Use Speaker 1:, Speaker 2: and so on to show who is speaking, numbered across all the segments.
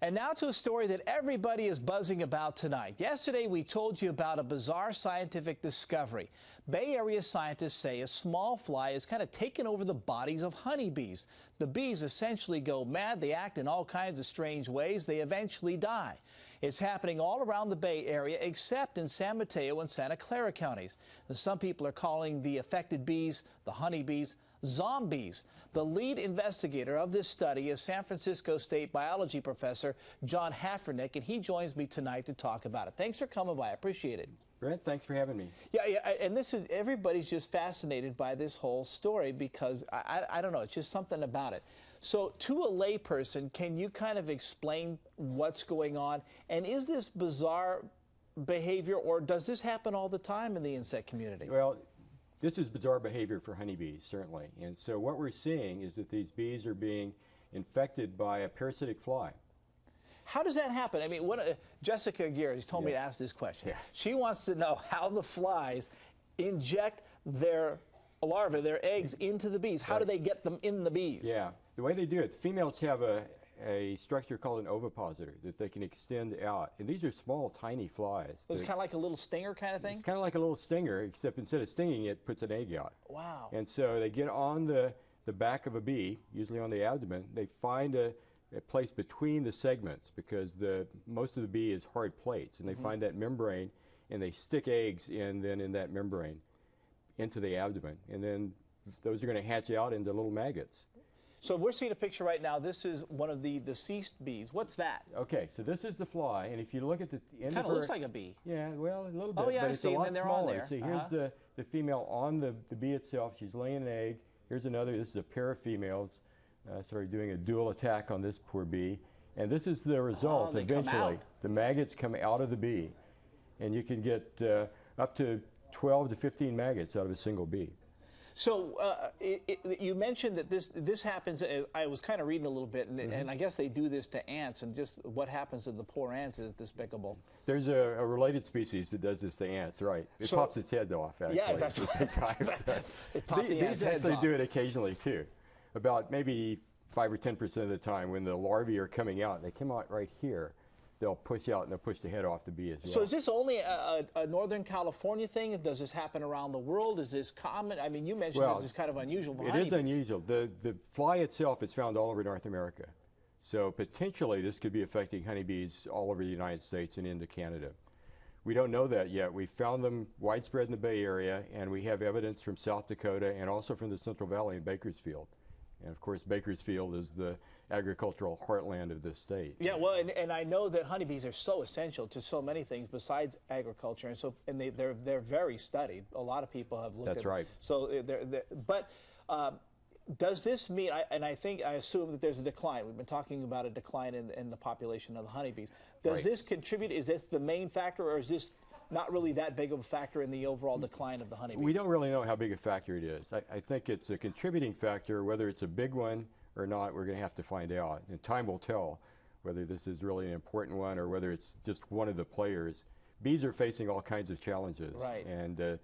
Speaker 1: And now to a story that everybody is buzzing about tonight. Yesterday, we told you about a bizarre scientific discovery. Bay Area scientists say a small fly is kind of taken over the bodies of honeybees. The bees essentially go mad. They act in all kinds of strange ways. They eventually die. It's happening all around the Bay Area except in San Mateo and Santa Clara counties. And some people are calling the affected bees, the honeybees, Zombees. The lead investigator of this study is San Francisco State biology professor John Haffernick, and he joins me tonight to talk about it. Thanks for coming by. I appreciate it.
Speaker 2: Brent, thanks for having me.
Speaker 1: Yeah, and everybody's just fascinated by this whole story because I don't know, it's just something about it. So to a layperson, can you kind of explain what's going on? And is this bizarre behavior, or does this happen all the time in the insect community?
Speaker 2: Well, this is bizarre behavior for honeybees, certainly. And so what we're seeing is that these bees are being infected by a parasitic fly.
Speaker 1: How does that happen? I mean, Jessica Gears told me to ask this question.
Speaker 2: Yeah.
Speaker 1: She wants to know how the flies inject their larvae, their eggs, into the bees. How do they get them in the bees?
Speaker 2: Yeah, the way they do it, females have a structure called an ovipositor that they can extend out. And these are small, tiny flies.
Speaker 1: So it's kind of like a little stinger kind of thing?
Speaker 2: It's kind of like a little stinger, except instead of stinging it, puts an egg out.
Speaker 1: Wow.
Speaker 2: And so they get on the back of a bee, usually on the abdomen. They find a place between the segments because most of the bee is hard plates. And they find that membrane, and they stick eggs in that membrane into the abdomen. And then those are going to hatch out into little maggots.
Speaker 1: So we're seeing a picture right now. This is one of the deceased bees. What's that?
Speaker 2: Okay, so this is the fly, and if you look at the end
Speaker 1: kind of looks like a bee.
Speaker 2: Yeah, well, a little bit.
Speaker 1: Oh yeah,
Speaker 2: but
Speaker 1: I
Speaker 2: it's
Speaker 1: see.
Speaker 2: a lot
Speaker 1: And then they're
Speaker 2: smaller.
Speaker 1: on there.
Speaker 2: See, here's the female on the bee itself. She's laying an egg. Here's another. This is a pair of females. Sorry, doing a dual attack on this poor bee, and this is the result. Eventually, the maggots come out of the bee, and you can get up to 12 to 15 maggots out of a single bee.
Speaker 1: So you mentioned that this happens. I was kind of reading a little bit, and I guess they do this to ants, and just what happens to the poor ants is despicable.
Speaker 2: There's a related species that does this to ants, right? It pops its head off, actually.
Speaker 1: Yeah, that's right.
Speaker 2: These actually do it occasionally, too. About maybe 5 or 10% of the time when the larvae are coming out, they come out right here. They'll push out and they'll push the head off the bee as well.
Speaker 1: So is this only a Northern California thing? Does this happen around the world? Is this common? I mean, you mentioned this is kind of unusual.
Speaker 2: It is unusual. The fly itself is found all over North America. So potentially this could be affecting honeybees all over the United States and into Canada. We don't know that yet. We found them widespread in the Bay Area, and we have evidence from South Dakota and also from the Central Valley in Bakersfield. And of course, Bakersfield is the agricultural heartland of this state.
Speaker 1: Yeah, well, and I know that honeybees are so essential to so many things besides agriculture, and they're very studied. A lot of people have looked at.
Speaker 2: That's right.
Speaker 1: So, does this mean? I assume that there's a decline. We've been talking about a decline in the population of the honeybees. Does this contribute? Is this the main factor, or is this not really that big of a factor in the overall decline of the honeybees?
Speaker 2: We don't really know how big a factor it is. I think it's a contributing factor. Whether it's a big one or not, we're going to have to find out. And time will tell whether this is really an important one or whether it's just one of the players. Bees are facing all kinds of challenges.
Speaker 1: Right.
Speaker 2: And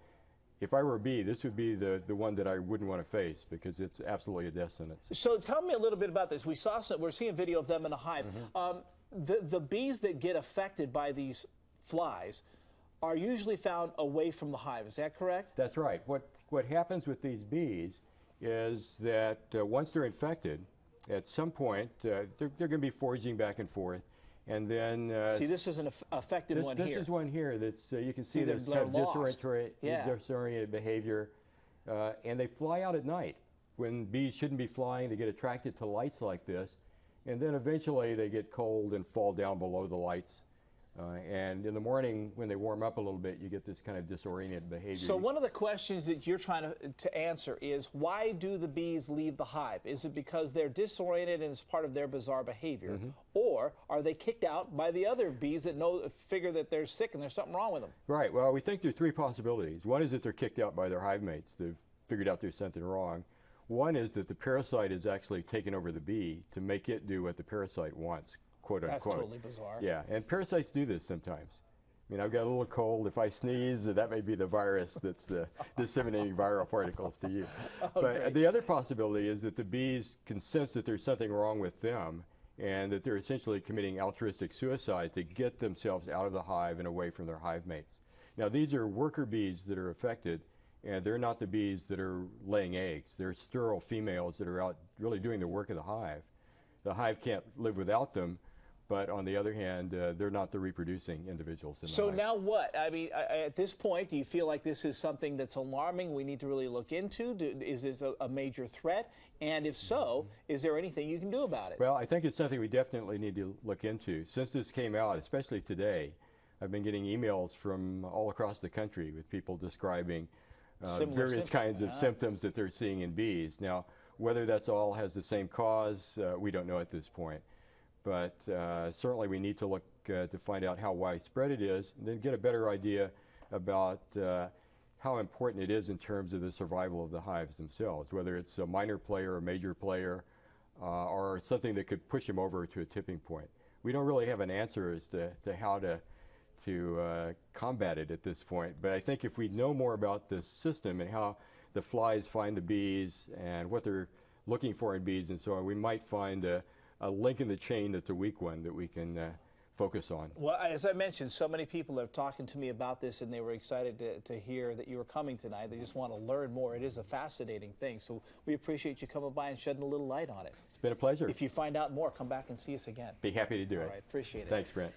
Speaker 2: if I were a bee, this would be the one that I wouldn't want to face because it's absolutely a death sentence.
Speaker 1: So tell me a little bit about this. We're seeing video of them in a hive. The bees that get affected by these flies are usually found away from the hive. Is that correct?
Speaker 2: That's right. What happens with these bees is that once they're infected, at some point they're going to be foraging back and forth, and then
Speaker 1: see, this is an affected one here.
Speaker 2: This is one here that's you can see there's kind of disoriented behavior, and they fly out at night when bees shouldn't be flying. They get attracted to lights like this, and then eventually they get cold and fall down below the lights. And in the morning, when they warm up a little bit, you get this kind of disoriented behavior.
Speaker 1: So one of the questions that you're trying to answer is, why do the bees leave the hive? Is it because they're disoriented and it's part of their bizarre behavior? Or are they kicked out by the other bees that figure that they're sick and there's something wrong with them?
Speaker 2: Right. Well, we think there are 3 possibilities. One is that they're kicked out by their hive mates. They've figured out there's something wrong. One is that the parasite is actually taken over the bee to make it do what the parasite wants. Quote unquote.
Speaker 1: That's totally bizarre.
Speaker 2: Yeah, and parasites do this sometimes. I mean, I've got a little cold. If I sneeze, that may be the virus that's disseminating viral particles to you. But the other possibility is that the bees can sense that there's something wrong with them, and that they're essentially committing altruistic suicide to get themselves out of the hive and away from their hive mates. Now, these are worker bees that are affected, and they're not the bees that are laying eggs. They're sterile females that are out really doing the work of the hive. The hive can't live without them, but on the other hand, they're not the reproducing individuals in the
Speaker 1: So
Speaker 2: hive.
Speaker 1: now what? I mean, at this point, do you feel like this is something that's alarming we need to really look into? Is this a major threat? And if so, is there anything you can do about it?
Speaker 2: Well, I think it's something we definitely need to look into. Since this came out, especially today, I've been getting emails from all across the country with people describing various kinds of symptoms that they're seeing in bees. Now, whether that's all has the same cause, we don't know at this point. But certainly we need to look to find out how widespread it is, and then get a better idea about how important it is in terms of the survival of the hives themselves, whether it's a minor player, a major player, or something that could push them over to a tipping point. We don't really have an answer as to how to combat it at this point, but I think if we know more about this system and how the flies find the bees and what they're looking for in bees and so on, we might find a link in the chain that's a weak one that we can focus on.
Speaker 1: Well, as I mentioned, so many people are talking to me about this, and they were excited to hear that you were coming tonight. They just want to learn more. It is a fascinating thing, so we appreciate you coming by and shedding a little light on it.
Speaker 2: It's been a pleasure.
Speaker 1: If you find out more, come back and see us again.
Speaker 2: Be happy to do it.
Speaker 1: All right, appreciate it.
Speaker 2: Thanks, Brent.